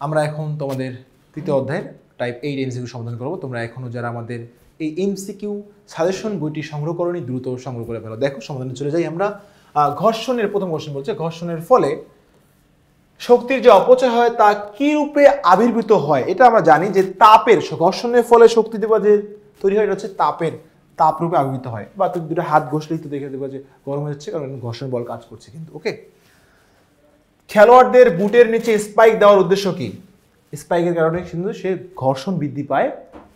আমরা এখন তোমাদের তৃতীয় অধ্যায়ের টাইপ 8 এমসিকিউ সমাধান করব। তোমরা এখনও যারা আমাদের এই এমসিকিউ সাজেশন বইটি সংগ্রহ করনি দ্রুত সংগ্রহ করে ফেলো। দেখো সমাধানে চলে যাই আমরা। ঘর্ষণের প্রথম কোশ্চেন বলছে, ঘর্ষণের ফলে শক্তির যে অপচয় হয় তা কি রূপে আবির্ভূত হয়। এটা আমরা জানি যে তাপের, ঘর্ষণের ফলে শক্তি দেওয়া যে তৈরি হয় এটা হচ্ছে তাপ রূপে আবির্ভূত হয়। বা তুমি দুটো হাত ঘষলেই তো দেখে দেবো যে গরম হয়ে যাচ্ছে, কারণ ঘর্ষণ বল কাজ করছে কিন্তু। ওকে, খেলোয়াড়দের বুটের নিচে স্পাইক দেওয়ার উদ্দেশ্য কি? স্পাইকের কারণে কিন্তু সে ঘর্ষণ বৃদ্ধি পায়,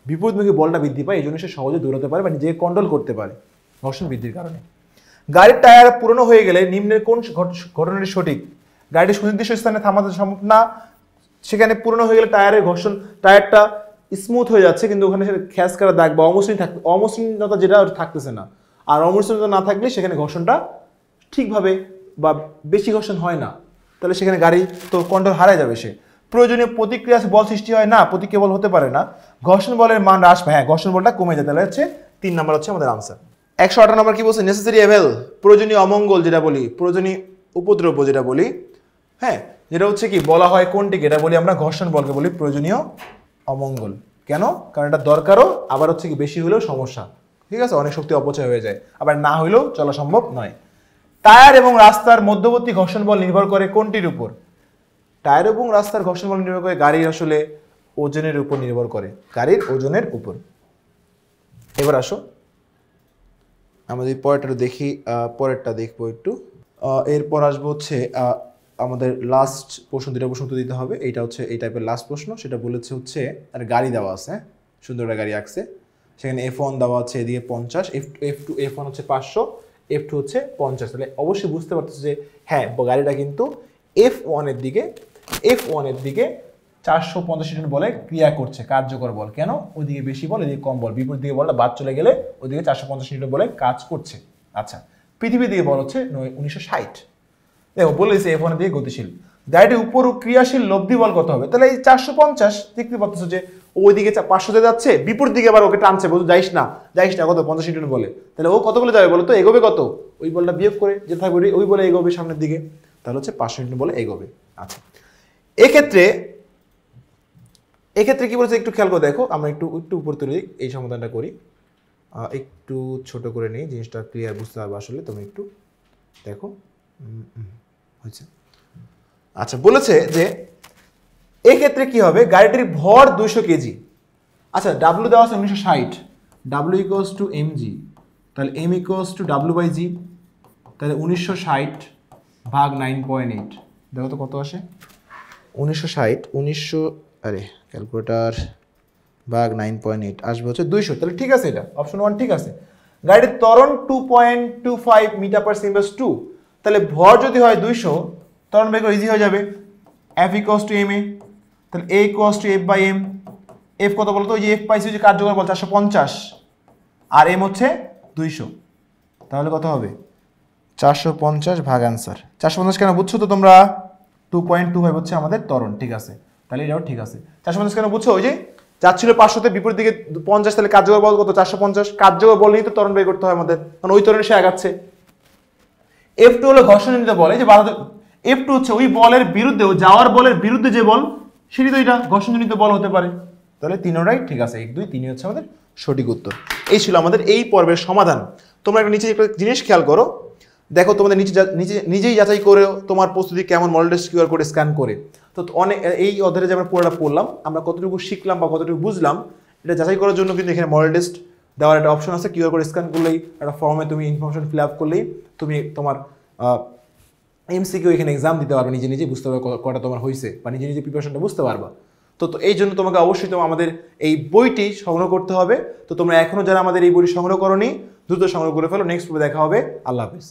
বিপরীতমুখী বলটা বৃদ্ধি পায়, এই জন্য সে সহজে দৌড়াতে পারে বা নিজেকে কন্ট্রোল করতে পারে ঘর্ষণ বৃদ্ধির কারণে। গাড়ির টায়ার পুরনো হয়ে গেলে নিম্নের কোন ঘটনাটি সঠিক? গাড়িটি সুনির্দিষ্ট স্থানে থামাতে সম্ভব না, সেখানে পুরনো হয়ে গেলে টায়ারটা স্মুথ হয়ে যাচ্ছে কিন্তু ওখানে খ্যাস করা দাগ বা অমসৃণতা যেটা থাকতেছে না। আর অমসৃণতা না থাকলে সেখানে ঘর্ষণটা ঠিকভাবে বা বেশি ঘর্ষণ হয় না, তাহলে সেখানে গাড়ি তো কন্ট্রোল হারায় যাবে। সে প্রয়োজনীয় প্রতিক্রিয়া বল সৃষ্টি হয় না, প্রতিক্রিয়া বল হতে পারে না। ঘর্ষণ বলের মান হ্রাস পায়, হ্যাঁ ঘর্ষণ বলটা কমে যায়। তাহলে হচ্ছে 3 নম্বর হচ্ছে আমাদের আনসার। 118 নম্বর কি বলছে? নেসেসারি এভেল, প্রয়োজনীয় অমঙ্গল যেটা বলি, প্রয়োজনীয় উপদ্রব্য যেটা বলি, হ্যাঁ যেটা হচ্ছে কি বলা হয় কোনটিকে? এটা বলি আমরা ঘর্ষণ বলকে বলি প্রয়োজনীয় অমঙ্গল। কেন? কারণ এটা দরকারও, আবার হচ্ছে কি বেশি হলেও সমস্যা, ঠিক আছে, অনেক শক্তি অপচয় হয়ে যায়, আবার না হলেও চলা সম্ভব নয়। টায়ার এবং রাস্তার মধ্যবর্তী ঘর্ষণ বল নির্ভর করে কোনটির উপর? টায়ার এবং রাস্তার ঘর্ষণ বল নির্ভর করে গাড়ির আসলে ওজনের উপর নির্ভর করে, গাড়ির ওজনের উপর। এবার আসো আমাদের পরেরটা দেখি, পরেরটা দেখবো একটু। এরপর আসবো হচ্ছে আমাদের লাস্ট প্রশ্ন, দুটো প্রশ্ন তো দিতে হবে। এইটা হচ্ছে এই টাইপের লাস্ট প্রশ্ন, সেটা বলেছে হচ্ছে আর গাড়ি দেওয়া আছে, হ্যাঁ সুন্দর একটা গাড়ি আঁকছে, সেখানে F1 দেওয়া আছে এদিকে 50, F1 হচ্ছে 500, F2 হচ্ছে 50। তাহলে অবশ্যই বুঝতে পারতেছে যে হ্যাঁ গাড়িটা কিন্তু F1 এর দিকে 450 নিউটন বলে ক্রিয়া করছে, কার্যকর বল। কেন? ওইদিকে বেশি বল, এদিকে কম বল, বিপরীত দিকে বলটা বাদ চলে গেলে ওইদিকে 450 নিউটন বলে কাজ করছে। আচ্ছা, পৃথিবীর দিকে বল হচ্ছে 1960। দেখো বলেছে F1 এর দিকে গতিশীল, গাড়িটির উপর ক্রিয়াশীল লব্ধি বল কত হবে? তাহলে এই 450 দেখতে পাচ্ছ যে ওইদিকে 500তে যাচ্ছে, বিপরীত দিকে আবার ওকে টানছে, বলতো যাইস না কত 50 নিউটন বলে। তাহলে ও কত বলে যাবে বলো তো? এগোবে কত? ওই বলটা বিয়োগ করে যে থাকবে ওই বলে এগোবে সামনের দিকে, তাহলে হচ্ছে 500 নিউটন বলে এগোবে। আচ্ছা, এক্ষেত্রে কি বলছে একটু খেয়াল করে দেখো, আমরা একটু উপর তুলে এই সমাধানটা করি, একটু ছোট করে নিই, জিনিসটা ক্লিয়ার বুঝতে পারবে আসলে। তুমি একটু দেখো হয়েছে। আচ্ছা, বলেছে যে এক্ষেত্রে কি হবে? গাড়িটির ভর 200 কেজি। আচ্ছা, ডাব্লু দেওয়া আছে 1960, ডাব্লু ইকুয়ালস টু mg, তাহলে m ইকুয়ালস টু w/g, তাহলে 1960 ভাগ 9.8, দেখো তো কত আসে? 1960 আরে ক্যালকুলেটার ভাগ 9.8 আসবে হচ্ছে 200। তাহলে ঠিক আছে, এটা অপশন 1 ঠিক আছে। গাড়ির ত্বরণ 2.25 মিটার পার সেকেন্ড 2, তাহলে ভর যদি হয় 200, ত্বরণ বের করে ইজি হয়ে যাবে, F ইকুয়ালস টু ma, তাহলে A equals to F/m। F কত বলতো? ওই যে F পাইছি যে কার্যকর বল 450 আর m হচ্ছে 200, তাহলে কত হবে? 450 ভাগ অ্যান্সার। 450 কেন বুঝছো তো তোমরা? 2.25 হচ্ছে আমাদের ত্বরণ, ঠিক আছে, তাহলে এটাও ঠিক আছে। 450 কেন বুঝছো? ওই যে যাচ্ছিল 500তে, বিপরীত দিকে 50, তাহলে কার্যকর বল কত? 450, কার্যকর বল নিয়ে তো ত্বরণ বের করতে হয় আমাদের, কারণ ওই ত্বরণে সে আগাচ্ছে। F2 হলো ঘর্ষণজনিত বল, এই যে F2 হচ্ছে ওই বলের বিরুদ্ধে, ও যাওয়ার বলের বিরুদ্ধে যে বল, সেটি তো এটা ঘর্ষণজনিত বল হতে পারে। তাহলে তিনটাই ঠিক আছে, 1 2 3 হচ্ছে আমাদের সঠিক উত্তর। এই ছিল আমাদের এই পর্বের সমাধান। তোমরা একটা নিচে একটা জিনিস খেয়াল করো, দেখো তোমাদের নিজেই যাচাই করে তোমার প্রস্তুতি কেমন, model test QR code scan করে। তো অনেক এই অধ্যায়ে যে আমরা পুরোটা পড়লাম, আমরা কতটুকু শিখলাম বা কতটুকু বুঝলাম, এটা যাচাই করার জন্য কিন্তু এখানে মডেল টেস্ট দেওয়ার একটা অপশন আছে। কিউআর কোড স্ক্যান করলেই একটা ফর্মে তুমি ইনফরমেশন ফিল আপ করলেই তুমি তোমার এমসিকিউ এখানে এক্সাম দিতে পারবে, নিজে বুঝতে পারবে কটা তোমার হয়েছে, বা নিজে প্রিপারেশনটা বুঝতে পারবা। তো এই জন্য তোমাকে অবশ্যই আমাদের এই বইটি সংগ্রহ করতে হবে। তো তোমরা এখনও যারা আমাদের এই বইটি সংগ্রহ করোনি, দ্রুত সংগ্রহ করে ফেলো। নেক্সট দেখা হবে। আল্লাহ হাফিজ।